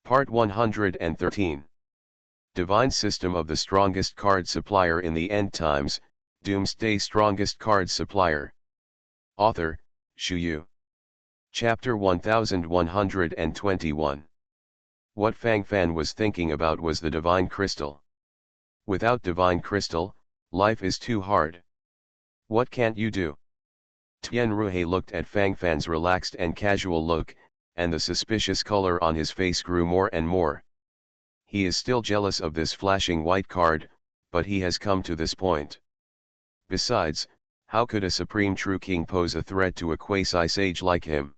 Part 113. Divine System of the Strongest Card Supplier in the End Times, Doomsday Strongest Card Supplier. Author, Shu Yu. Chapter 1121. What Fang Fan was thinking about was the Divine Crystal. Without Divine Crystal, life is too hard. What can't you do? Tian Ruhe looked at Fang Fan's relaxed and casual look, and the suspicious color on his face grew more and more. He is still jealous of this flashing white card, but he has come to this point. Besides, how could a supreme true king pose a threat to a quasi-sage like him?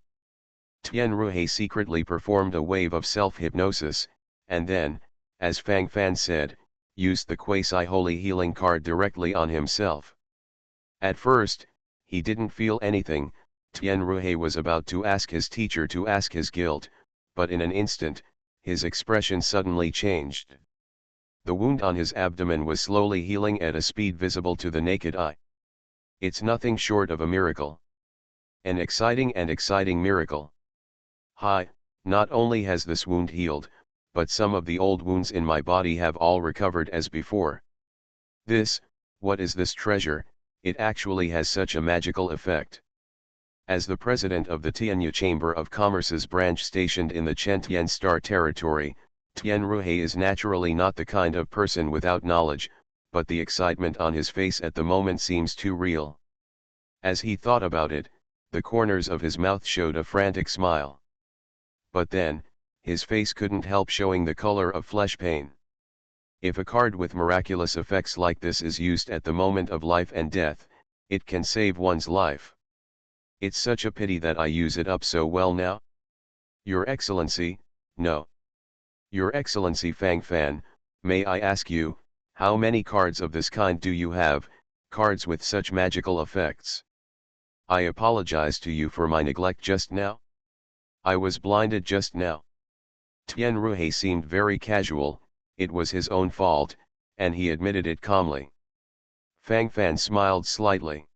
Tian Ruhe secretly performed a wave of self-hypnosis, and then, as Fang Fan said, used the quasi-holy healing card directly on himself. At first, he didn't feel anything. Tian Ruhe was about to ask his teacher to ask his guilt, but in an instant, his expression suddenly changed. The wound on his abdomen was slowly healing at a speed visible to the naked eye. It's nothing short of a miracle. An exciting miracle. Hi, not only has this wound healed, but some of the old wounds in my body have all recovered as before. What is this treasure? It actually has such a magical effect. As the president of the Tianya Chamber of Commerce's branch stationed in the Chentian Star territory, Tian Ruhe is naturally not the kind of person without knowledge, but the excitement on his face at the moment seems too real. As he thought about it, the corners of his mouth showed a frantic smile. But then, his face couldn't help showing the color of flesh pain. If a card with miraculous effects like this is used at the moment of life and death, it can save one's life. It's such a pity that I use it up so well now. Your Excellency, no. Your Excellency Fang Fan, may I ask you, how many cards of this kind do you have, cards with such magical effects? I apologize to you for my neglect just now. I was blinded just now. Tian Ruhe seemed very casual, it was his own fault, and he admitted it calmly. Fang Fan smiled slightly.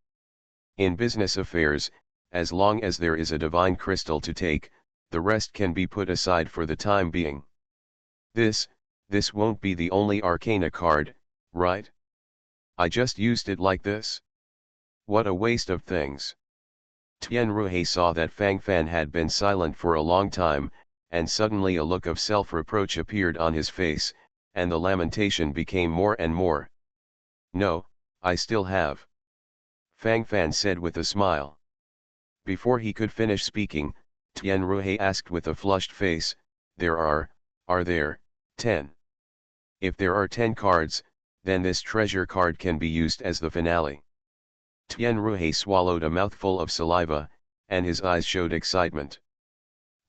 In business affairs, as long as there is a divine crystal to take, the rest can be put aside for the time being. This won't be the only arcana card, right? I just used it like this. What a waste of things. Tian Ruhe saw that Fang Fan had been silent for a long time, and suddenly a look of self-reproach appeared on his face, and the lamentation became more and more. No, I still have. Fang Fan said with a smile. Before he could finish speaking, Tian Ruhe asked with a flushed face, are there 10? If there are 10 cards, then this treasure card can be used as the finale. Tian Ruhe swallowed a mouthful of saliva, and his eyes showed excitement.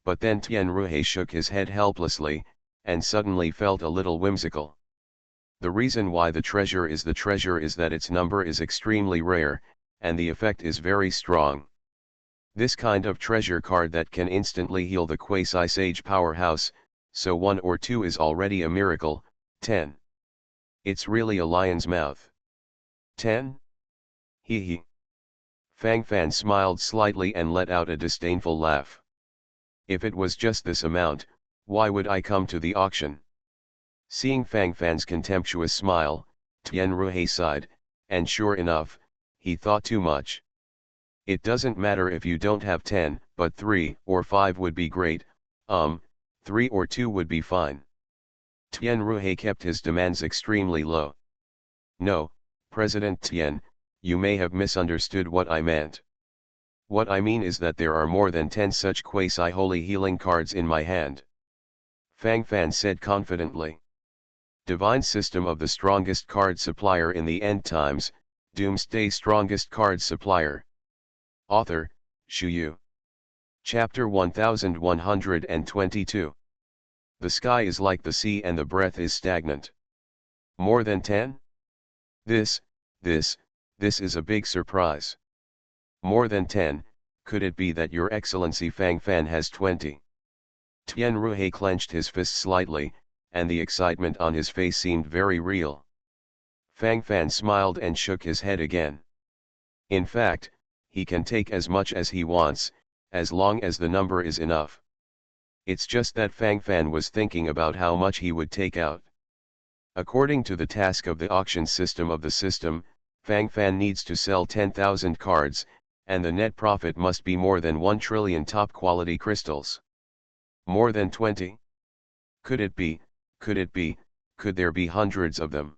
But then Tian Ruhe shook his head helplessly, and suddenly felt a little whimsical. The reason why the treasure is that its number is extremely rare, and the effect is very strong. This kind of treasure card that can instantly heal the quasi-sage powerhouse, so 1 or 2 is already a miracle. 10. It's really a lion's mouth. 10? Hee hee. Fang Fan smiled slightly and let out a disdainful laugh. If it was just this amount, why would I come to the auction? Seeing Fang Fan's contemptuous smile, Tian Ruhe sighed, and sure enough, he thought too much. It doesn't matter if you don't have 10, but 3 or 5 would be great. 3 or 2 would be fine. Tian Ruhe kept his demands extremely low. No, President Tian, you may have misunderstood what I meant. What I mean is that there are more than 10 such quasi-holy healing cards in my hand. Fang Fan said confidently. Divine System of the Strongest Card Supplier in the End Times, Doomsday Strongest Card Supplier. Author, Shu Yu. Chapter 1122. The sky is like the sea and the breath is stagnant. More than 10? This is a big surprise. More than 10, could it be that Your Excellency Fang Fan has 20? Tian Ruhe clenched his fist slightly, and the excitement on his face seemed very real. Fang Fan smiled and shook his head again. In fact, he can take as much as he wants, as long as the number is enough. It's just that Fang Fan was thinking about how much he would take out. According to the task of the auction system of the system, Fang Fan needs to sell 10,000 cards, and the net profit must be more than 1 trillion top quality crystals. More than 20? Could it be, could there be hundreds of them?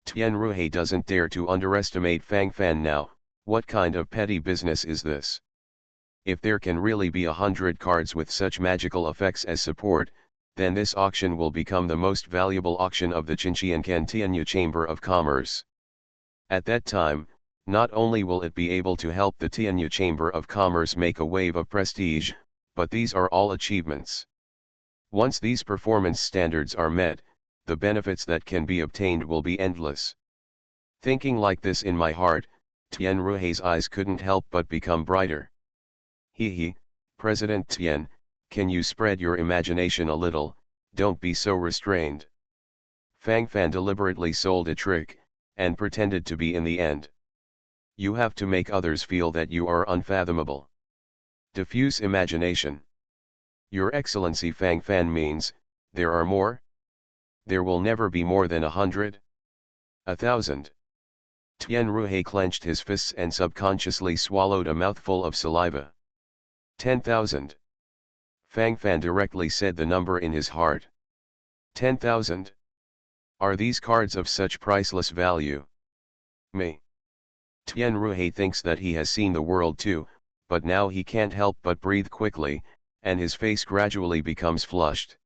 Tian Ruhe doesn't dare to underestimate Fang Fan now. What kind of petty business is this? If there can really be 100 cards with such magical effects as support, then this auction will become the most valuable auction of the Qinqiancan Tianyu Chamber of Commerce. At that time, not only will it be able to help the Tianyu Chamber of Commerce make a wave of prestige, but these are all achievements. Once these performance standards are met, the benefits that can be obtained will be endless. Thinking like this in my heart, Tian Ruhe's eyes couldn't help but become brighter. He, President Tian, can you spread your imagination a little, don't be so restrained. Fang Fan deliberately sold a trick, and pretended to be in the end. You have to make others feel that you are unfathomable. Diffuse imagination. Your Excellency, Fang Fan means, there are more? There will never be more than 100? 1,000. Tian Ruhe clenched his fists and subconsciously swallowed a mouthful of saliva. 10,000. Fang Fan directly said the number in his heart. 10,000? Are these cards of such priceless value? Me. Tian Ruhe thinks that he has seen the world too, but now he can't help but breathe quickly, and his face gradually becomes flushed.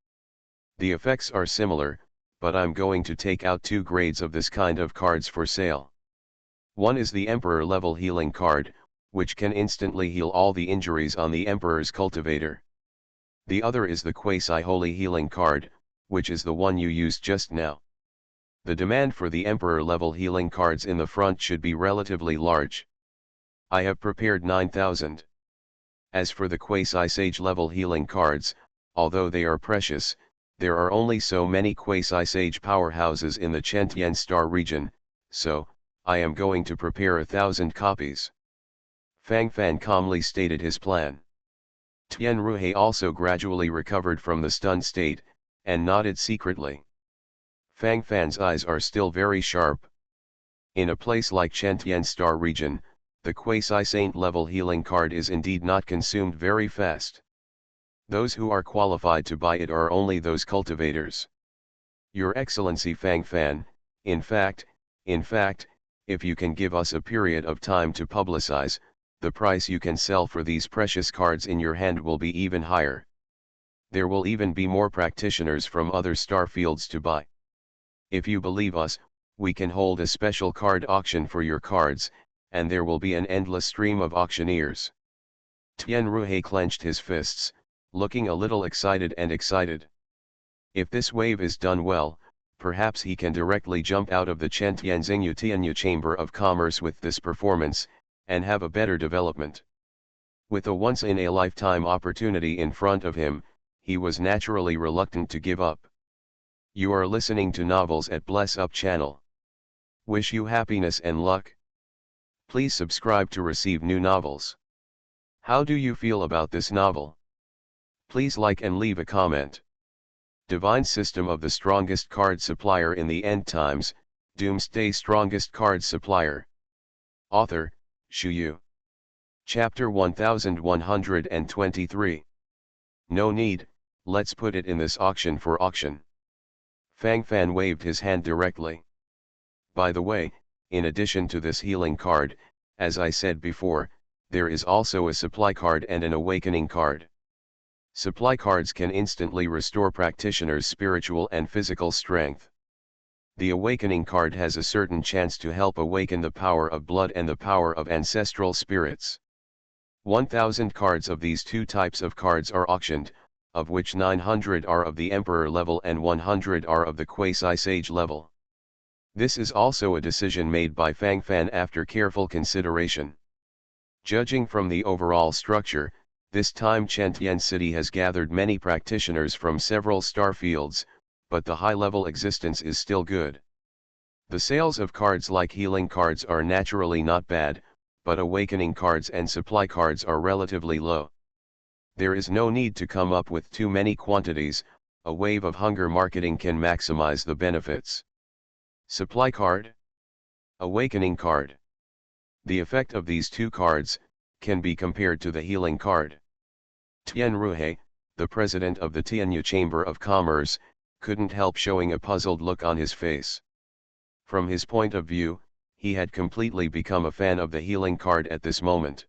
The effects are similar, but I'm going to take out 2 grades of this kind of cards for sale. One is the Emperor level healing card, which can instantly heal all the injuries on the Emperor's cultivator. The other is the quasi-holy healing card, which is the one you used just now. The demand for the Emperor level healing cards in the front should be relatively large. I have prepared 9,000. As for the quasi-sage level healing cards, although they are precious, there are only so many quasi-sage powerhouses in the Chentian Star region, so, I am going to prepare 1,000 copies. Fang Fan calmly stated his plan. Tian Ruhe also gradually recovered from the stunned state, and nodded secretly. Fang Fan's eyes are still very sharp. In a place like Chentian Star region, the quasi-saint level healing card is indeed not consumed very fast. Those who are qualified to buy it are only those cultivators. Your Excellency Fang Fan, in fact, if you can give us a period of time to publicize, the price you can sell for these precious cards in your hand will be even higher. There will even be more practitioners from other star fields to buy. If you believe us, we can hold a special card auction for your cards, and there will be an endless stream of auctioneers. Tian Ruhe clenched his fists, looking a little excited. If this wave is done well, perhaps he can directly jump out of the Chentianzingyu Tianyu Chamber of Commerce with this performance, and have a better development. With a once-in-a-lifetime opportunity in front of him, he was naturally reluctant to give up. You are listening to Novels at Bless Up channel. Wish you happiness and luck. Please subscribe to receive new novels. How do you feel about this novel? Please like and leave a comment. Divine System of the Strongest Card Supplier in the End Times, Doomsday Strongest Card Supplier. Author, Shu Yu. Chapter 1123. No need, let's put it in this auction for auction. Fang Fan waved his hand directly. By the way, in addition to this healing card, as I said before, there is also a supply card and an awakening card. Supply cards can instantly restore practitioners' spiritual and physical strength. The awakening card has a certain chance to help awaken the power of blood and the power of ancestral spirits. 1,000 cards of these 2 types of cards are auctioned, of which 900 are of the Emperor level and 100 are of the quasi-sage level. This is also a decision made by Fang Fan after careful consideration. Judging from the overall structure, this time Chentian City has gathered many practitioners from several star fields, but the high-level existence is still good. The sales of cards like healing cards are naturally not bad, but awakening cards and supply cards are relatively low. There is no need to come up with too many quantities, a wave of hunger marketing can maximize the benefits. Supply card. Awakening card. The effect of these two cards can be compared to the healing card. Tian Ruhe, the president of the Tianyu Chamber of Commerce, couldn't help showing a puzzled look on his face. From his point of view, he had completely become a fan of the healing card at this moment.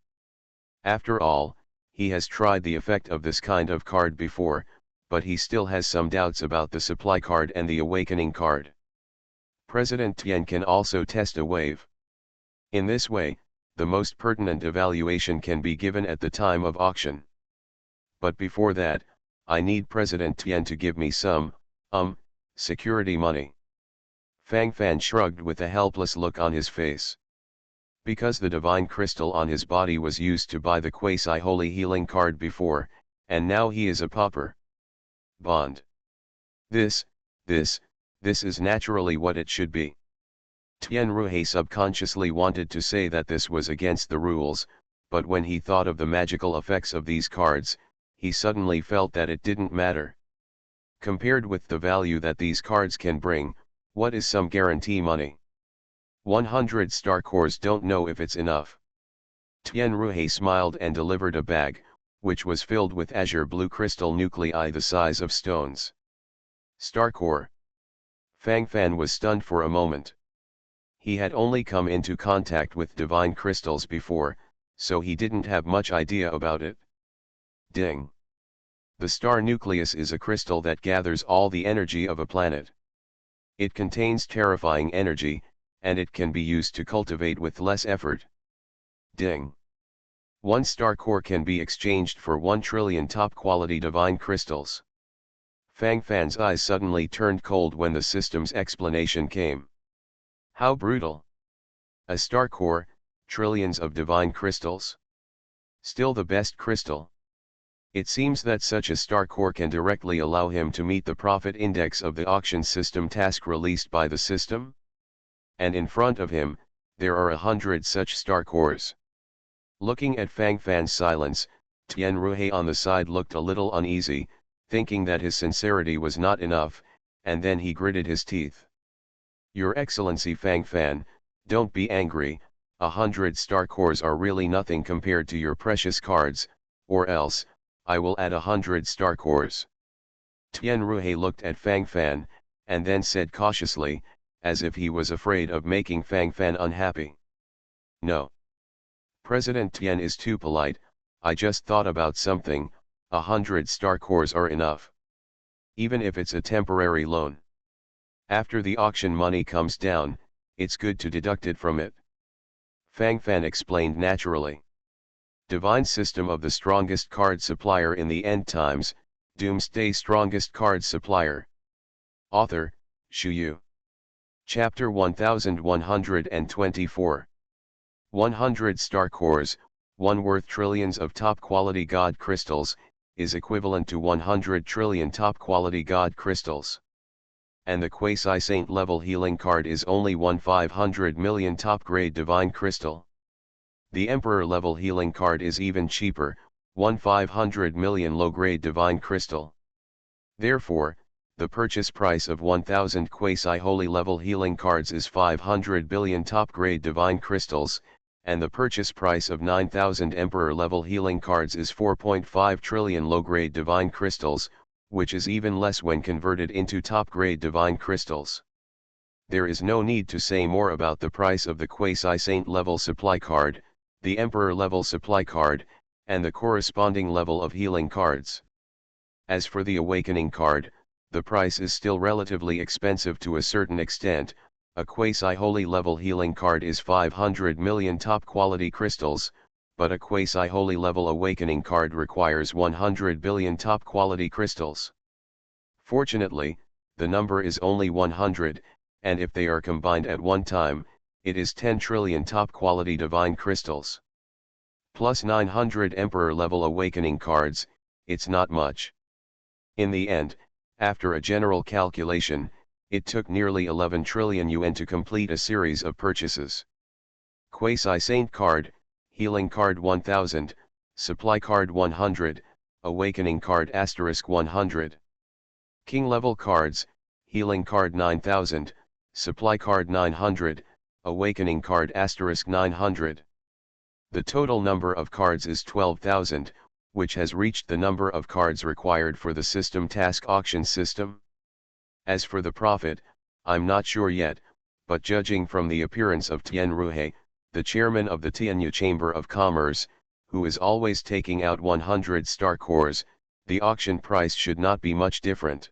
After all, he has tried the effect of this kind of card before, but he still has some doubts about the supply card and the awakening card. President Tian can also test a wave. In this way, the most pertinent evaluation can be given at the time of auction. But before that, I need President Tian to give me some, security money. Fang Fan shrugged with a helpless look on his face. Because the divine crystal on his body was used to buy the quasi-holy healing card before, and now he is a pauper. Bond. This is naturally what it should be. Tian Ruhe subconsciously wanted to say that this was against the rules, but when he thought of the magical effects of these cards, he suddenly felt that it didn't matter. Compared with the value that these cards can bring, what is some guarantee money? 100 star cores don't know if it's enough. Tian Ruhe smiled and delivered a bag, which was filled with azure blue crystal nuclei the size of stones. Star core. Fang Fan was stunned for a moment. He had only come into contact with divine crystals before, so he didn't have much idea about it. Ding. The star nucleus is a crystal that gathers all the energy of a planet. It contains terrifying energy, and it can be used to cultivate with less effort. Ding. 1 star core can be exchanged for 1 trillion top-quality divine crystals. Fang Fan's eyes suddenly turned cold when the system's explanation came. How brutal! A star core, trillions of divine crystals? Still the best crystal? It seems that such a star core can directly allow him to meet the profit index of the auction system task released by the system? And in front of him, there are 100 such star cores. Looking at Fang Fan's silence, Tian Ruhe on the side looked a little uneasy, thinking that his sincerity was not enough, and then he gritted his teeth. Your Excellency Fang Fan, don't be angry, 100 star cores are really nothing compared to your precious cards, or else, I will add 100 star cores. Tian Ruhe looked at Fang Fan, and then said cautiously, as if he was afraid of making Fang Fan unhappy. No. President Tian is too polite, I just thought about something, 100 star cores are enough. Even if it's a temporary loan. After the auction money comes down, it's good to deduct it from it. Fang Fan explained naturally. Divine system of the strongest card supplier in the end times, Doomsday strongest card supplier. Author, Shu Yu. Chapter 1124. 100 star cores, one worth trillions of top-quality god crystals, is equivalent to 100 trillion top-quality god crystals. And the quasi-saint level healing card is only 1/500 million top-grade divine crystal. The emperor level healing card is even cheaper, 1/500 million low-grade divine crystal. Therefore, the purchase price of 1000 quasi-holy level healing cards is 500 billion top-grade divine crystals, and the purchase price of 9000 emperor level healing cards is 4.5 trillion low-grade divine crystals, which is even less when converted into top-grade divine crystals. There is no need to say more about the price of the quasi-saint level supply card, the emperor level supply card, and the corresponding level of healing cards. As for the awakening card, the price is still relatively expensive to a certain extent. A quasi-holy level healing card is 500 million top-quality crystals, but a quasi-holy level awakening card requires 100 billion top-quality crystals. Fortunately, the number is only 100, and if they are combined at one time, it is 10 trillion top-quality divine crystals. Plus 900 emperor level awakening cards, it's not much. In the end, after a general calculation, it took nearly 11 trillion yuan to complete a series of purchases. Quasi-saint card, healing card 1000, supply card 100, Awakening card asterisk 100. King level cards, Healing card 9000, Supply card 900, Awakening card asterisk 900. The total number of cards is 12,000, which has reached the number of cards required for the system task auction system. As for the profit, I'm not sure yet, but judging from the appearance of Tian Ruhe, the chairman of the Tianyu Chamber of Commerce, who is always taking out 100 star cores, the auction price should not be much different.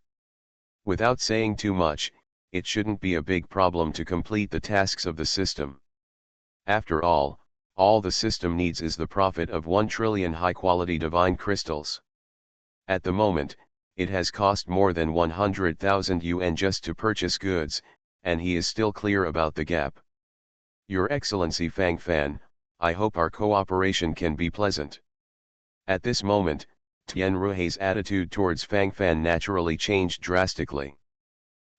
Without saying too much, it shouldn't be a big problem to complete the tasks of the system. After all the system needs is the profit of 1 trillion high-quality divine crystals. At the moment, it has cost more than 100,000 yuan just to purchase goods, and he is still clear about the gap. Your Excellency Fang Fan, I hope our cooperation can be pleasant. At this moment, Tian Ruhe's attitude towards Fang Fan naturally changed drastically.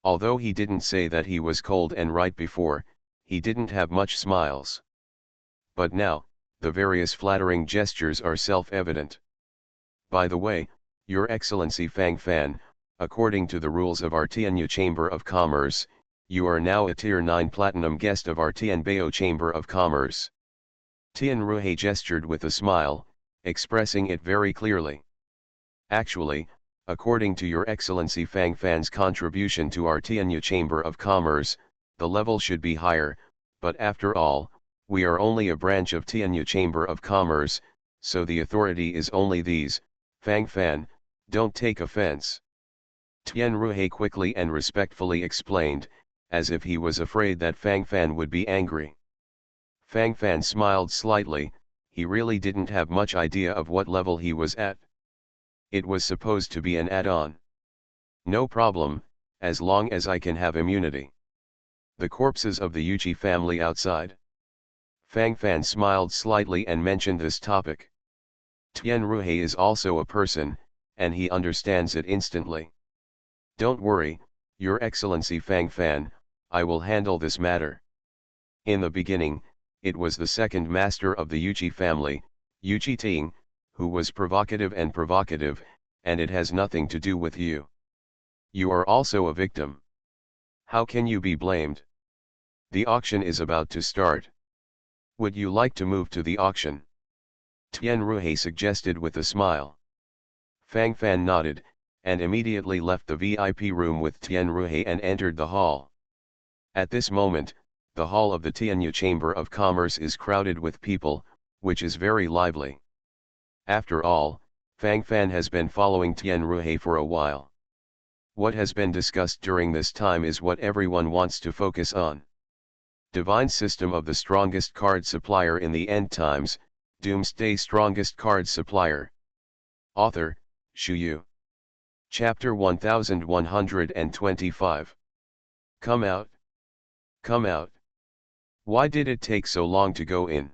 Although he didn't say that he was cold and right before, he didn't have much smiles. But now, the various flattering gestures are self-evident. By the way, Your Excellency Fang Fan, according to the rules of our Tianyu Chamber of Commerce, you are now a Tier 9 Platinum guest of our Tianbao Chamber of Commerce. Tian Ruhe gestured with a smile, expressing it very clearly. Actually, according to Your Excellency Fang Fan's contribution to our Tianyu Chamber of Commerce, the level should be higher, but after all, we are only a branch of Tianyu Chamber of Commerce, so the authority is only these. Fang Fan, don't take offense. Tian Ruhe quickly and respectfully explained, as if he was afraid that Fang Fan would be angry. Fang Fan smiled slightly, he really didn't have much idea of what level he was at. It was supposed to be an add-on. No problem, as long as I can have immunity. The corpses of the Yuchi family outside. Fang Fan smiled slightly and mentioned this topic. Tian Ruhe is also a person, and he understands it instantly. Don't worry, Your Excellency Fang Fan, I will handle this matter. In the beginning, it was the second master of the Yuchi family, Yuchi Ting, who was provocative, and it has nothing to do with you. You are also a victim. How can you be blamed? The auction is about to start. Would you like to move to the auction? Tian Ruhe suggested with a smile. Fang Fan nodded, and immediately left the VIP room with Tian Ruhe and entered the hall. At this moment, the hall of the Tianyu Chamber of Commerce is crowded with people, which is very lively. After all, Fang Fan has been following Tian Ruhe for a while. What has been discussed during this time is what everyone wants to focus on. Divine system of the strongest card supplier in the end times, Doomsday strongest card supplier. Author, Shu Yu. Chapter 1125. Come out. Come out. Why did it take so long to go in?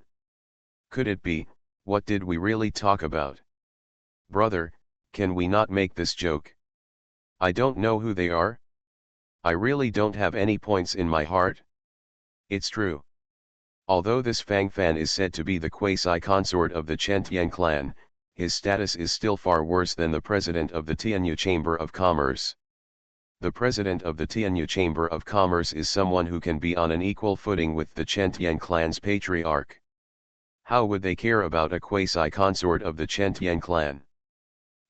Could it be, what did we really talk about? Brother, can we not make this joke? I don't know who they are. I really don't have any points in my heart. It's true. Although this Fang Fan is said to be the quasi-consort of the Chen Tian clan, his status is still far worse than the president of the Tianyu Chamber of Commerce. The president of the Tianyu Chamber of Commerce is someone who can be on an equal footing with the Chen Tian clan's patriarch. How would they care about a quasi-consort of the Chen Tian clan?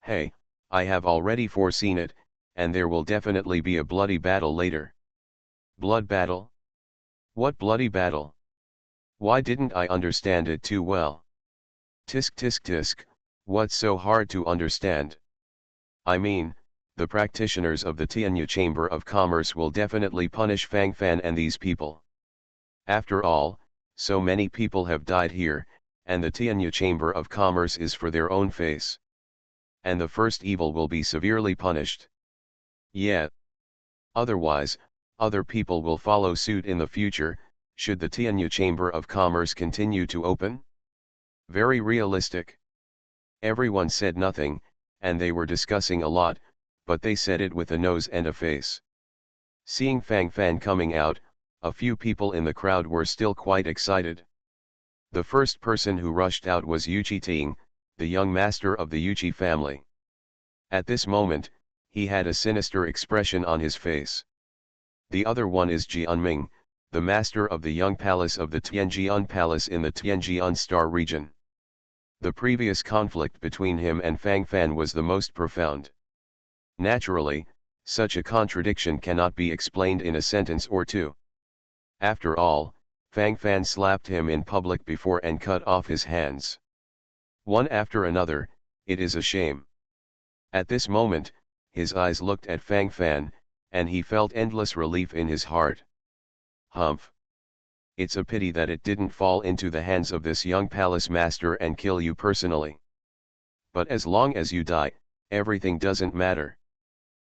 Hey, I have already foreseen it, and there will definitely be a bloody battle later. Blood battle? What bloody battle? Why didn't I understand it too well? Tisk tisk tisk, what's so hard to understand? I mean, the practitioners of the Tianyu Chamber of Commerce will definitely punish Fang Fan and these people. After all, so many people have died here, and the Tianyu Chamber of Commerce is for their own face. And the first evil will be severely punished. Yeah. Otherwise, other people will follow suit in the future, should the Tianyu Chamber of Commerce continue to open? Very realistic. Everyone said nothing, and they were discussing a lot, but they said it with a nose and a face. Seeing Fang Fan coming out, a few people in the crowd were still quite excited. The first person who rushed out was Yuchi Ting, the young master of the Yuchi family. At this moment, he had a sinister expression on his face. The other one is Jianming, the master of the young palace of the Tianjian Palace in the Tianjian Star region. The previous conflict between him and Fang Fan was the most profound. Naturally, such a contradiction cannot be explained in a sentence or two. After all, Fang Fan slapped him in public before and cut off his hands. One after another, it is a shame. At this moment, his eyes looked at Fang Fan, and he felt endless relief in his heart. Humph. It's a pity that it didn't fall into the hands of this young palace master and kill you personally. But as long as you die, everything doesn't matter.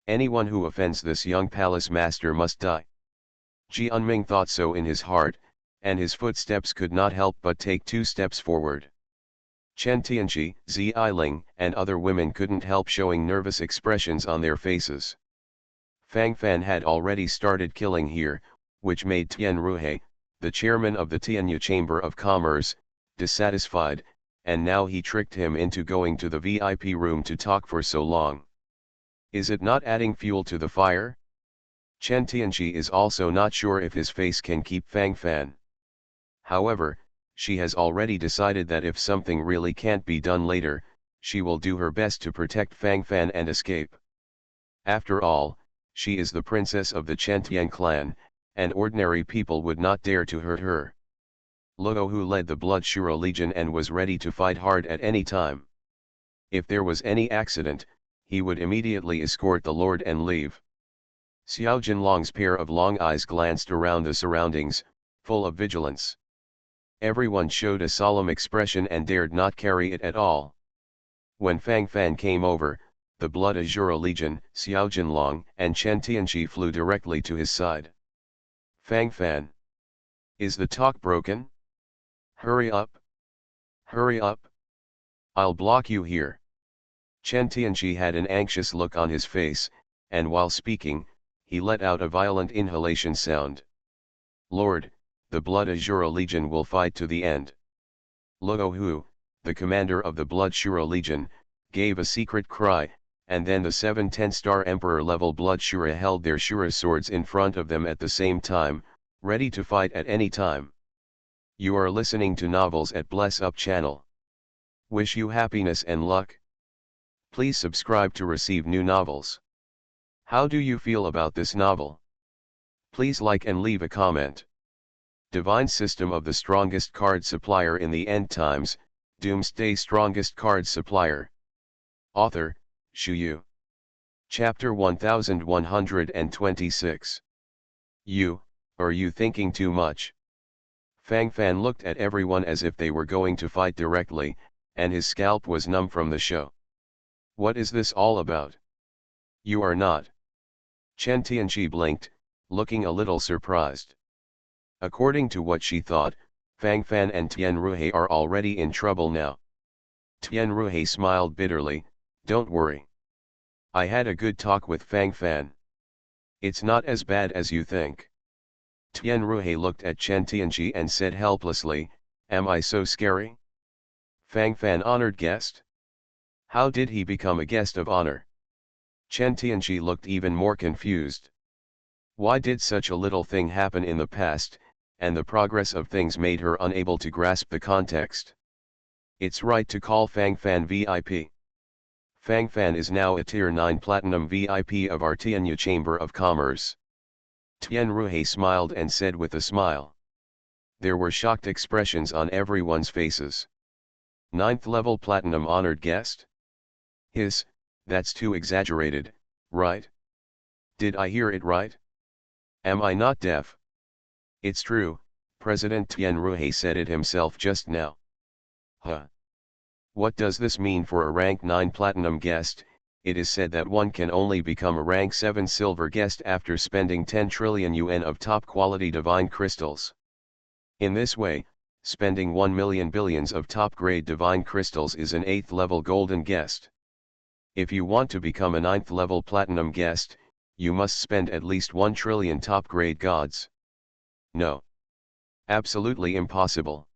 Anyone who offends this young palace master must die. Jianming thought so in his heart, and his footsteps could not help but take 2 steps forward. Chen Tianqi, Zi Yiling, and other women couldn't help showing nervous expressions on their faces. Fang Fan had already started killing here, which made Tian Ruhe, the chairman of the Tianyu Chamber of Commerce, dissatisfied, and now he tricked him into going to the VIP room to talk for so long. Is it not adding fuel to the fire? Chen Tianqi is also not sure if his face can keep Fang Fan. However, she has already decided that if something really can't be done later, she will do her best to protect Fang Fan and escape. After all, she is the princess of the Chen Tian clan, and ordinary people would not dare to hurt her. Luo Hu led the Blood Shura Legion and was ready to fight hard at any time. If there was any accident, he would immediately escort the lord and leave. Xiao Jinlong's pair of long eyes glanced around the surroundings, full of vigilance. Everyone showed a solemn expression and dared not carry it at all. When Fang Fan came over, the Blood Azura Legion, Xiao Jinlong, and Chen Tianqi flew directly to his side. Fang Fan. Is the talk broken? Hurry up. Hurry up. I'll block you here. Chen Tianqi had an anxious look on his face, and while speaking, he let out a violent inhalation sound. Lord, the Blood Azura Legion will fight to the end. Luo Hu, the commander of the Blood Shura Legion, gave a secret cry, and then the 7 10-star Emperor-level Blood Shura held their Shura swords in front of them at the same time, ready to fight at any time. You are listening to Novels at Bless Up channel. Wish you happiness and luck. Please subscribe to receive new novels. How do you feel about this novel? Please like and leave a comment. Divine System of the Strongest Card Supplier in the End Times, Doomsday Strongest Card Supplier. Author, Shu Yu. Chapter 1126. Are you thinking too much? Fang Fan looked at everyone as if they were going to fight directly, and his scalp was numb from the show. What is this all about? You are not. Chen Tianqi blinked, looking a little surprised. According to what she thought, Fang Fan and Tian Ruhe are already in trouble now. Tian Ruhe smiled bitterly, don't worry. I had a good talk with Fang Fan. It's not as bad as you think. Tian Ruhe looked at Chen Tianqi and said helplessly, am I so scary? Fang Fan honored guest? How did he become a guest of honor? Chen Tianqi looked even more confused. Why did such a little thing happen in the past, and the progress of things made her unable to grasp the context? It's right to call Fang Fan VIP. Fang Fan is now a Tier 9 Platinum VIP of our Tianyu Chamber of Commerce. Tian Ruhe smiled and said with a smile. There were shocked expressions on everyone's faces. 9th level Platinum honored guest? That's too exaggerated, right? Did I hear it right? Am I not deaf? It's true, President Tian Ruhe said it himself just now. Huh. What does this mean for a rank 9 Platinum guest? It is said that one can only become a rank 7 Silver guest after spending 10 trillion yuan of top-quality divine crystals. In this way, spending 1 million billions of top-grade divine crystals is an 8th level golden guest. If you want to become a 9th level Platinum guest, you must spend at least 1 trillion top-grade gods. No. Absolutely impossible.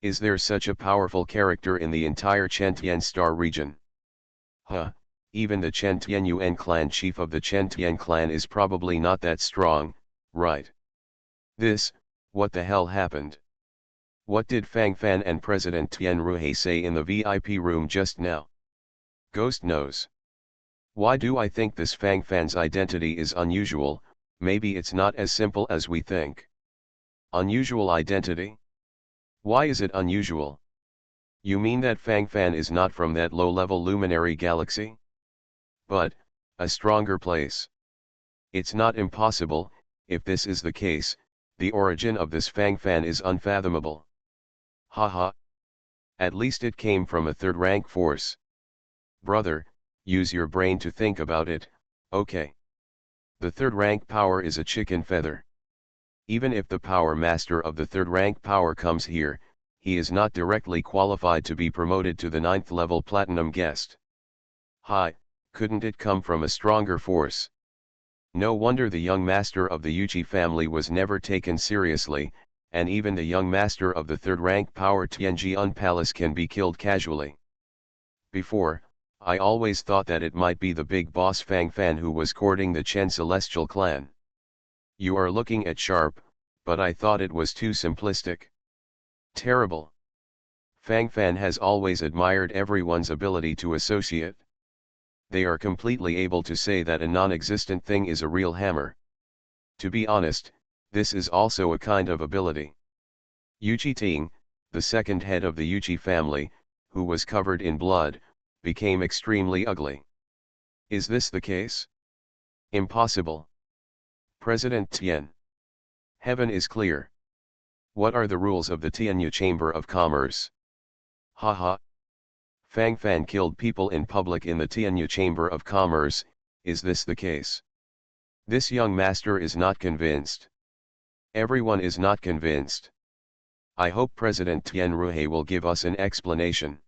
Is there such a powerful character in the entire Chen Tian Star region? Huh, even the Chen Tian Yuan clan chief of the Chen Tian clan is probably not that strong, right? What the hell happened? What did Fang Fan and President Tian Ruhe say in the VIP room just now? Ghost knows. Why do I think this Fang Fan's identity is unusual? Maybe it's not as simple as we think. Unusual identity? Why is it unusual? You mean that Fang Fan is not from that low-level luminary galaxy? But, a stronger place. It's not impossible. If this is the case, the origin of this Fang Fan is unfathomable. Haha. At least it came from a third-rank force. Brother, use your brain to think about it, okay? The third-rank power is a chicken feather. Even if the power master of the third-rank power comes here, he is not directly qualified to be promoted to the 9th level platinum guest. Hi, couldn't it come from a stronger force? No wonder the young master of the Yuchi family was never taken seriously, and even the young master of the third-rank power Tianjian Palace can be killed casually. Before, I always thought that it might be the big boss Fang Fan who was courting the Chen Celestial clan. You are looking at sharp, but I thought it was too simplistic. Terrible. Fang Fan has always admired everyone's ability to associate. They are completely able to say that a non-existent thing is a real hammer. To be honest, this is also a kind of ability. Yuchi Ting, the second head of the Yuchi family, who was covered in blood, became extremely ugly. Is this the case? Impossible. President Tian. Heaven is clear. What are the rules of the Tianyu Chamber of Commerce? Haha. Fang Fan killed people in public in the Tianyu Chamber of Commerce. Is this the case? This young master is not convinced. Everyone is not convinced. I hope President Tian Ruhe will give us an explanation.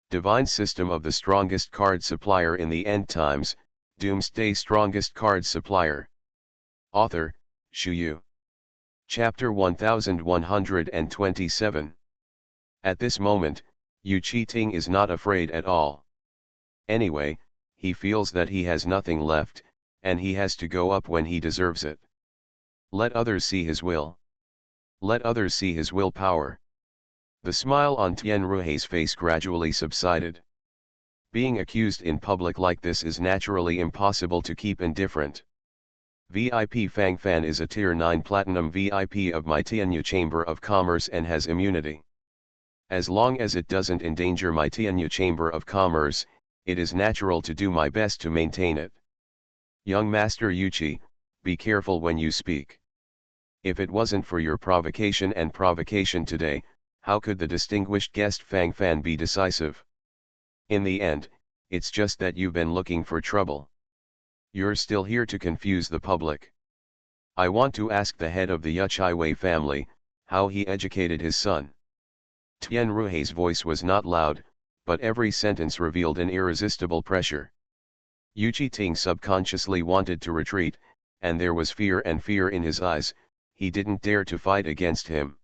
Divine System of the Strongest Card Supplier in the End Times, Doomsday Strongest Card Supplier. Author, Shu Yu. Chapter 1127. At this moment, Yu Chi-ting is not afraid at all. Anyway, he feels that he has nothing left, and he has to go up when he deserves it. Let others see his will. Let others see his willpower. The smile on Tian Ruhe's face gradually subsided. Being accused in public like this is naturally impossible to keep indifferent. VIP Fang Fan is a Tier 9 Platinum VIP of my Tianyu Chamber of Commerce and has immunity. As long as it doesn't endanger my Tianyu Chamber of Commerce, it is natural to do my best to maintain it. Young Master Yuchi, be careful when you speak. If it wasn't for your provocation and provocation today, how could the distinguished guest Fang Fan be decisive? In the end, it's just that you've been looking for trouble. You're still here to confuse the public. I want to ask the head of the Yuchai family, how he educated his son. Tian Ruhe's voice was not loud, but every sentence revealed an irresistible pressure. Yu Chi-ting subconsciously wanted to retreat, and there was fear in his eyes. He didn't dare to fight against him.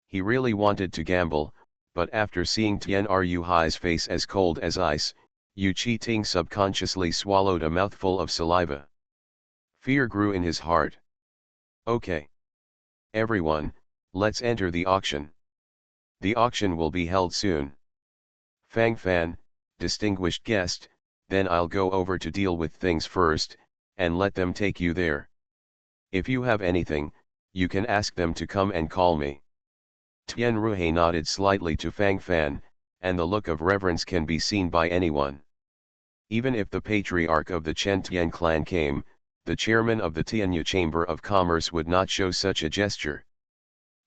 He really wanted to gamble, but after seeing Tian Ruhe's face as cold as ice, Yu Chi-ting subconsciously swallowed a mouthful of saliva. Fear grew in his heart. Okay. Everyone, let's enter the auction. The auction will be held soon. Fang Fan, distinguished guest, then I'll go over to deal with things first, and let them take you there. If you have anything, you can ask them to come and call me. Tian Ruhe nodded slightly to Fang Fan, and the look of reverence can be seen by anyone. Even if the patriarch of the Chen Tian clan came, the chairman of the Tianyu Chamber of Commerce would not show such a gesture.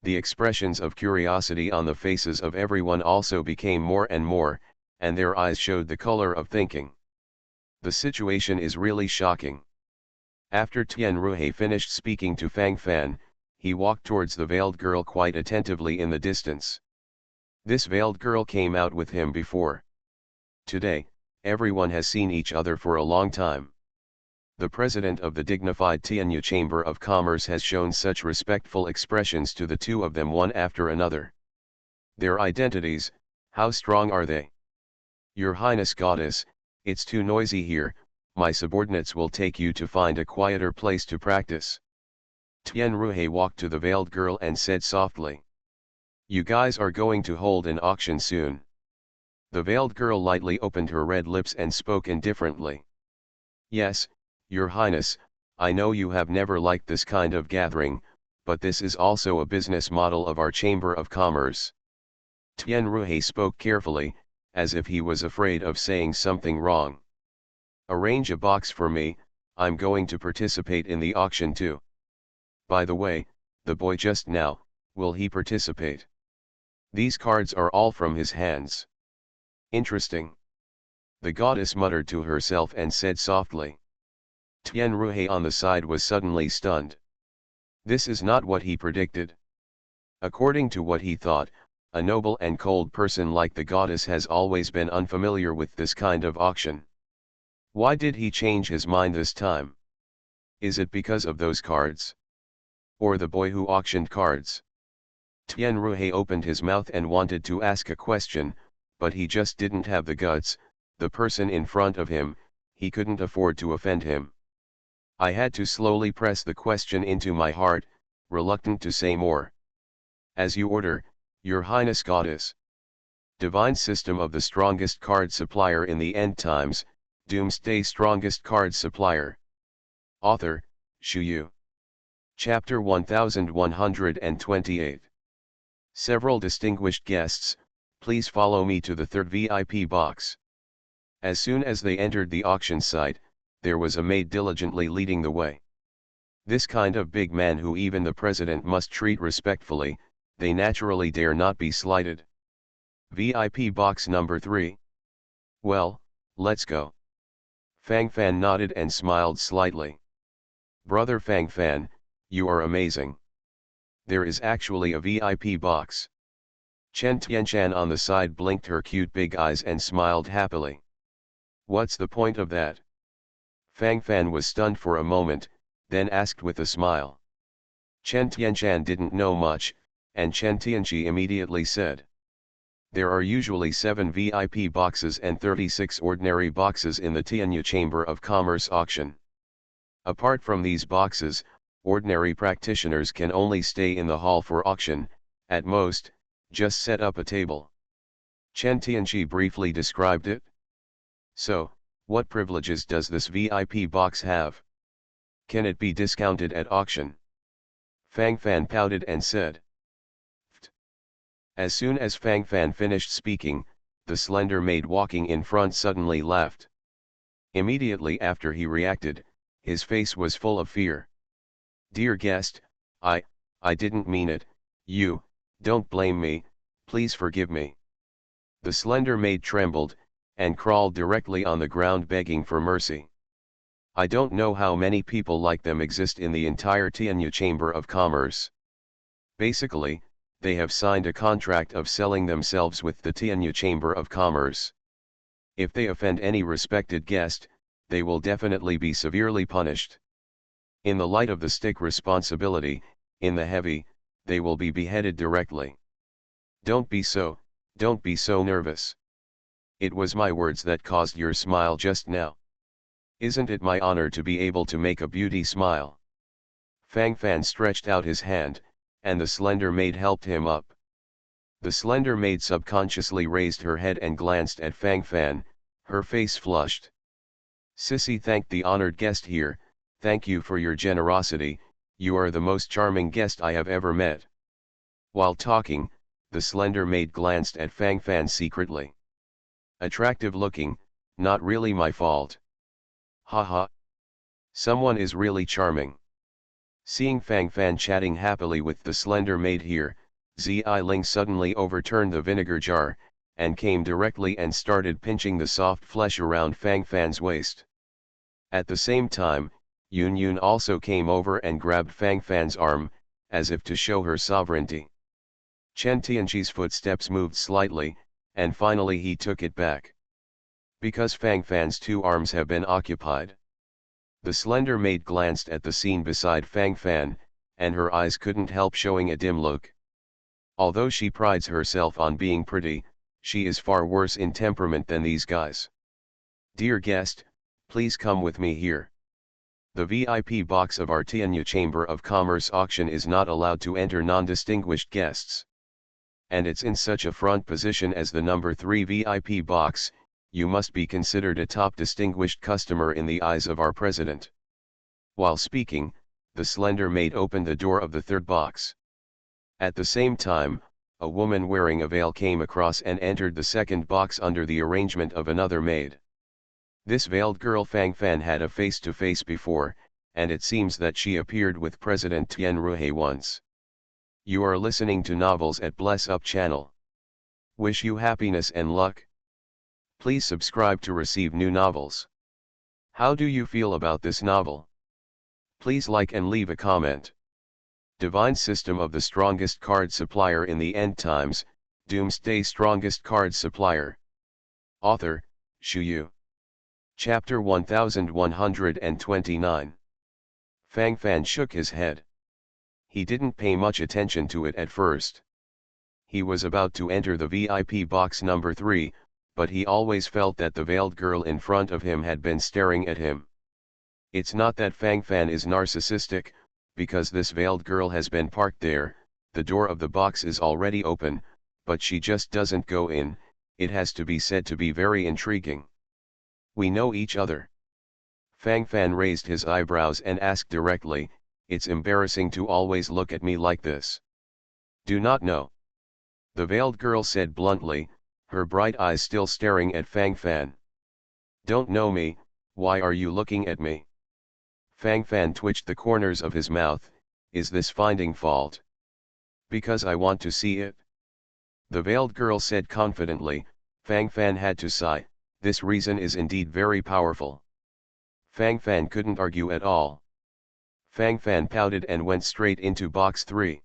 The expressions of curiosity on the faces of everyone also became more and more, and their eyes showed the color of thinking. The situation is really shocking. After Tian Ruhe finished speaking to Fang Fan, he walked towards the veiled girl quite attentively in the distance. This veiled girl came out with him before. Today, everyone has seen each other for a long time. The president of the dignified Tianyu Chamber of Commerce has shown such respectful expressions to the two of them one after another. Their identities, how strong are they? Your Highness Goddess, it's too noisy here, my subordinates will take you to find a quieter place to practice. Tian Ruhe walked to the veiled girl and said softly. You guys are going to hold an auction soon. The veiled girl lightly opened her red lips and spoke indifferently. Yes, Your Highness, I know you have never liked this kind of gathering, but this is also a business model of our Chamber of Commerce. Tian Ruhe spoke carefully, as if he was afraid of saying something wrong. Arrange a box for me, I'm going to participate in the auction too. By the way, the boy just now, will he participate? These cards are all from his hands. Interesting. The goddess muttered to herself and said softly. Tian Ruhe on the side was suddenly stunned. This is not what he predicted. According to what he thought, a noble and cold person like the goddess has always been unfamiliar with this kind of auction. Why did he change his mind this time? Is it because of those cards? Or the boy who auctioned cards? Tian Ruhe opened his mouth and wanted to ask a question, but he just didn't have the guts. The person in front of him, he couldn't afford to offend him. I had to slowly press the question into my heart, reluctant to say more. As you order, Your Highness Goddess. Divine system of the strongest card supplier in the end times, Doomsday strongest card supplier. Author, Shu Yu. Chapter 1128. Several distinguished guests, please follow me to the third VIP box. As soon as they entered the auction site, there was a maid diligently leading the way. This kind of big man who even the president must treat respectfully, they naturally dare not be slighted. VIP box number 3. Well, let's go. Fang Fan nodded and smiled slightly. Brother Fang Fan, you are amazing. There is actually a VIP box. Chen Tianshan on the side blinked her cute big eyes and smiled happily. What's the point of that? Fang Fan was stunned for a moment, then asked with a smile. Chen Tianshan didn't know much, and Chen Tianchi immediately said. There are usually 7 VIP boxes and 36 ordinary boxes in the Tianyu Chamber of Commerce auction. Apart from these boxes, ordinary practitioners can only stay in the hall for auction, at most, just set up a table. Chen Tianchi briefly described it. So, what privileges does this VIP box have? Can it be discounted at auction? Fang Fan pouted and said. As soon as Fang Fan finished speaking, the slender maid walking in front suddenly laughed. Immediately after he reacted, his face was full of fear. Dear guest, I didn't mean it, don't blame me, please forgive me. The slender maid trembled, and crawled directly on the ground begging for mercy. I don't know how many people like them exist in the entire Tianyu Chamber of Commerce. Basically, they have signed a contract of selling themselves with the Tianyu Chamber of Commerce. If they offend any respected guest, they will definitely be severely punished. In the light of the stick responsibility, in the heavy, they will be beheaded directly. Don't be so nervous. It was my words that caused your smile just now. Isn't it my honor to be able to make a beauty smile? Fang Fan stretched out his hand, and the slender maid helped him up. The slender maid subconsciously raised her head and glanced at Fang Fan, her face flushed. Sissy thanked the honored guest here, thank you for your generosity, you are the most charming guest I have ever met. While talking, the slender maid glanced at Fang Fan secretly. Attractive looking, not really my fault. Haha. Someone is really charming. Seeing Fang Fan chatting happily with the slender maid here, Zi Ling suddenly overturned the vinegar jar, and came directly and started pinching the soft flesh around Fang Fan's waist. At the same time, Yun Yun also came over and grabbed Fang Fan's arm, as if to show her sovereignty. Chen Tianchi's footsteps moved slightly, and finally he took it back. Because Fang Fan's 2 arms have been occupied. The slender maid glanced at the scene beside Fang Fan, and her eyes couldn't help showing a dim look. Although she prides herself on being pretty, she is far worse in temperament than these guys. Dear guest, please come with me here. The VIP box of our Tianya Chamber of Commerce auction is not allowed to enter non-distinguished guests. And it's in such a front position as the number 3 VIP box, you must be considered a top distinguished customer in the eyes of our president. While speaking, the slender maid opened the door of the third box. At the same time, a woman wearing a veil came across and entered the second box under the arrangement of another maid. This veiled girl Fang Fan had a face-to-face before, and it seems that she appeared with President Tien Ruhe once. You are listening to Novels at Bless Up channel. Wish you happiness and luck. Please subscribe to receive new novels. How do you feel about this novel? Please like and leave a comment. Divine System of the Strongest Card Supplier in the End Times, Doomsday Strongest Card Supplier. Author, Shu Yu. Chapter 1129. Fang Fan shook his head. He didn't pay much attention to it at first. He was about to enter the VIP box number 3, but he always felt that the veiled girl in front of him had been staring at him. It's not that Fang Fan is narcissistic, because this veiled girl has been parked there, the door of the box is already open, but she just doesn't go in. It has to be said to be very intriguing. We know each other. Fang Fan raised his eyebrows and asked directly, it's embarrassing to always look at me like this. Do not know. The veiled girl said bluntly, her bright eyes still staring at Fang Fan. Don't know me, why are you looking at me? Fang Fan twitched the corners of his mouth, is this finding fault? Because I want to see it. The veiled girl said confidently. Fang Fan had to sigh, this reason is indeed very powerful. Fang Fan couldn't argue at all. Fang Fan pouted and went straight into box 3.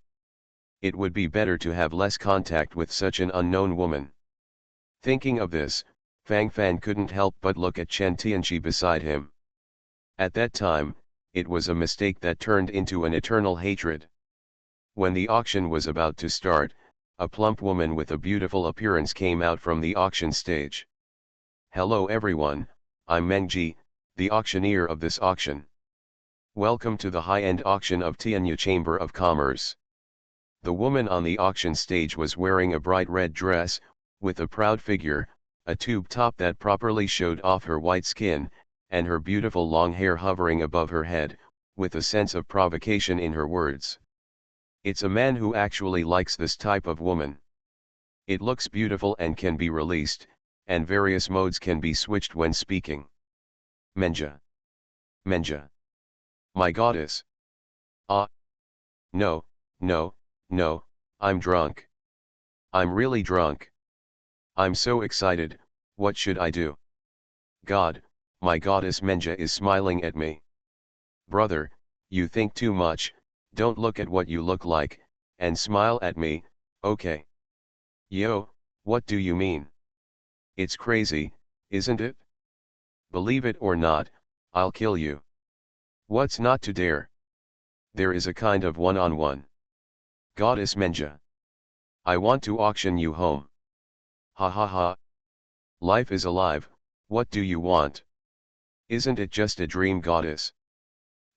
It would be better to have less contact with such an unknown woman. Thinking of this, Fang Fan couldn't help but look at Chen Tianchi beside him. At that time, it was a mistake that turned into an eternal hatred. When the auction was about to start, a plump woman with a beautiful appearance came out from the auction stage. Hello everyone, I'm Mengji, the auctioneer of this auction. Welcome to the high-end auction of Tianya Chamber of Commerce. The woman on the auction stage was wearing a bright red dress, with a proud figure, a tube top that properly showed off her white skin, and her beautiful long hair hovering above her head, with a sense of provocation in her words. It's a man who actually likes this type of woman. It looks beautiful and can be released, and various modes can be switched when speaking. Menja. Menja. My goddess. Ah. No, no, no, I'm drunk. I'm really drunk. I'm so excited, what should I do? God, my goddess Menja is smiling at me. Brother, you think too much, don't look at what you look like, and smile at me, okay? Yo, what do you mean? It's crazy, isn't it? Believe it or not, I'll kill you. What's not to dare? There is a kind of one-on-one. Goddess Menja. I want to auction you home. Ha ha ha. Life is alive, what do you want? Isn't it just a dream, goddess?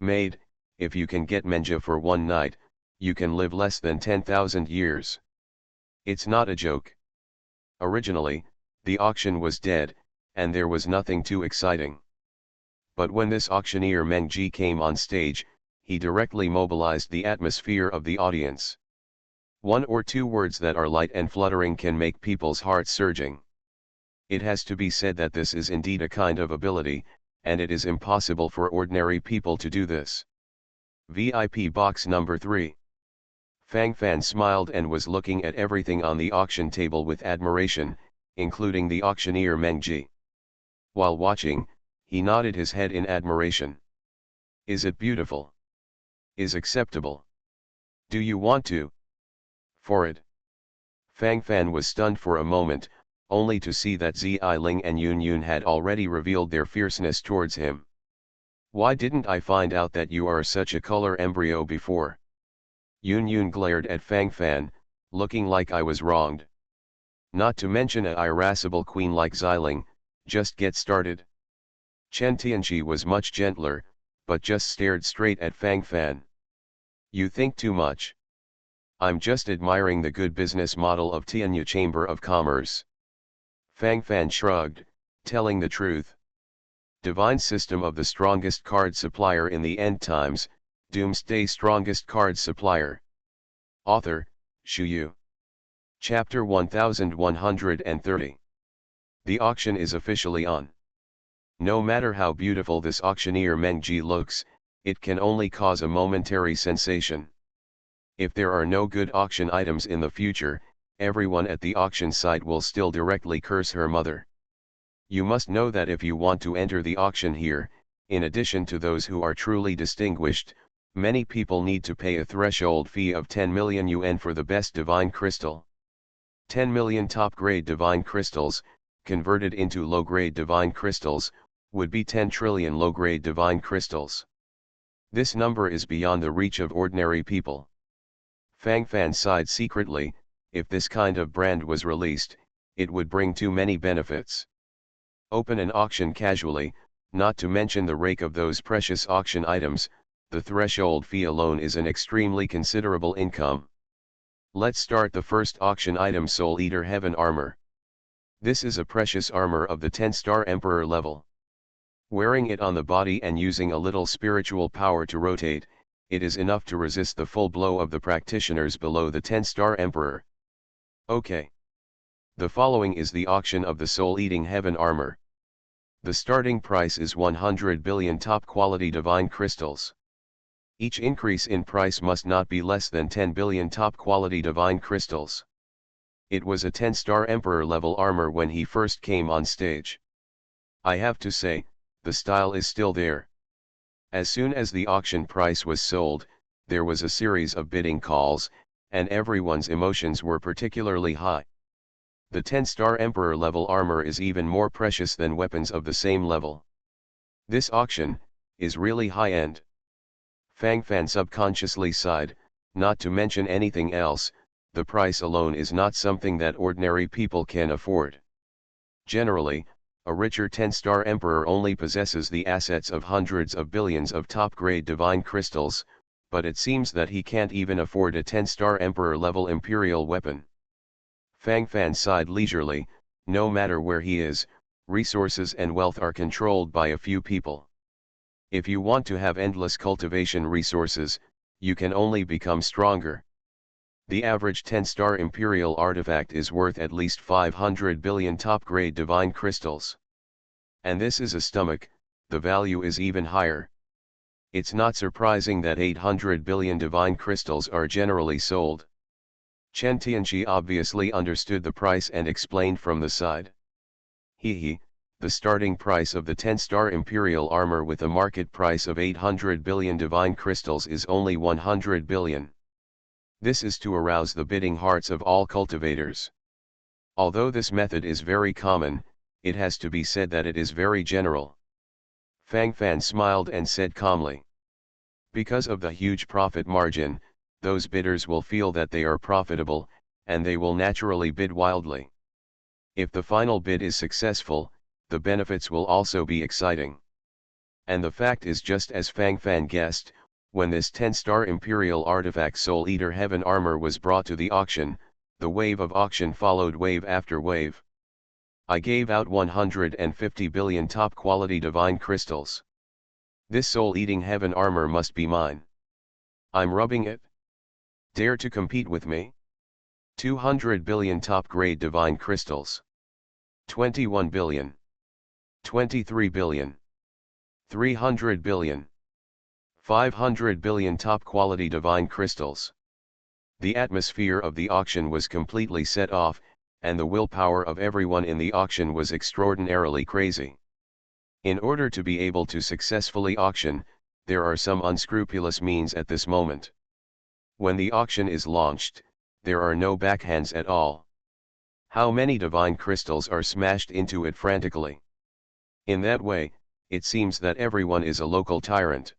Maid, if you can get Menja for one night, you can live less than 10,000 years. It's not a joke. Originally, the auction was dead, and there was nothing too exciting. But when this auctioneer Mengji came on stage, he directly mobilized the atmosphere of the audience. One or two words that are light and fluttering can make people's hearts surging. It has to be said that this is indeed a kind of ability, and it is impossible for ordinary people to do this. VIP box number 3. Fang Fan smiled and was looking at everything on the auction table with admiration, including the auctioneer Mengji. While watching, he nodded his head in admiration. Is it beautiful? Is acceptable? Do you want to? For it? Fang Fan was stunned for a moment, only to see that Zi Ling and Yun Yun had already revealed their fierceness towards him. Why didn't I find out that you are such a color embryo before? Yun Yun glared at Fang Fan, looking like I was wronged. Not to mention a irascible queen like Xiling, just get started. Chen Tianqi was much gentler, but just stared straight at Fang Fan. You think too much. I'm just admiring the good business model of Tianyu Chamber of Commerce. Fang Fan shrugged, telling the truth. Divine system of the strongest card supplier in the end times, Doomsday strongest card supplier. Author, Shu Yu. Chapter 1130. The auction is officially on. No matter how beautiful this auctioneer Meng Ji looks, it can only cause a momentary sensation. If there are no good auction items in the future, everyone at the auction site will still directly curse her mother. You must know that if you want to enter the auction here, in addition to those who are truly distinguished, many people need to pay a threshold fee of 10 million yuan for the best divine crystal. 10 million top-grade divine crystals, converted into low-grade divine crystals, would be 10 trillion low-grade divine crystals. This number is beyond the reach of ordinary people. Fang Fan sighed secretly. If this kind of brand was released, it would bring too many benefits. Open an auction casually, not to mention the rake of those precious auction items, the threshold fee alone is an extremely considerable income. Let's start the first auction item, Soul Eater Heaven Armor. This is a precious armor of the 10-star Emperor level. Wearing it on the body and using a little spiritual power to rotate, it is enough to resist the full blow of the practitioners below the 10-star Emperor. Okay. The following is the auction of the Soul-Eating Heaven Armor. The starting price is 100 billion top-quality divine crystals. Each increase in price must not be less than 10 billion top-quality divine crystals. It was a 10-star Emperor level armor when he first came on stage. I have to say, the style is still there. As soon as the auction price was sold, there was a series of bidding calls, and everyone's emotions were particularly high. The 10-star Emperor level armor is even more precious than weapons of the same level. This auction is really high-end. Fang Fan subconsciously sighed, not to mention anything else, the price alone is not something that ordinary people can afford. Generally, a richer 10-star Emperor only possesses the assets of hundreds of billions of top-grade divine crystals, but it seems that he can't even afford a 10-star Emperor level Imperial weapon. Fang Fan sighed leisurely. No matter where he is, resources and wealth are controlled by a few people. If you want to have endless cultivation resources, you can only become stronger. The average 10-star Imperial artifact is worth at least 500 billion top-grade divine crystals. And this is a stomach, the value is even higher. It's not surprising that 800 billion divine crystals are generally sold. Chen Tianqi obviously understood the price and explained from the side. The starting price of the 10-star Imperial armor with a market price of 800 billion divine crystals is only 100 billion. This is to arouse the bidding hearts of all cultivators. Although this method is very common, it has to be said that it is very general. Fang Fan smiled and said calmly. Because of the huge profit margin, those bidders will feel that they are profitable, and they will naturally bid wildly. If the final bid is successful, the benefits will also be exciting. And the fact is just as Fang Fan guessed, when this 10-star Imperial artifact Soul Eater Heaven armor was brought to the auction, the wave of auction followed wave after wave. I gave out 150 billion top-quality divine crystals. This Soul-Eating Heaven armor must be mine. I'm rubbing it. Dare to compete with me? 200 billion top-grade divine crystals. 21 billion. 23 billion. 300 billion. 500 billion top-quality divine crystals. The atmosphere of the auction was completely set off, and the willpower of everyone in the auction was extraordinarily crazy. In order to be able to successfully auction, there are some unscrupulous means at this moment. When the auction is launched, there are no backhands at all. How many divine crystals are smashed into it frantically? In that way, it seems that everyone is a local tyrant.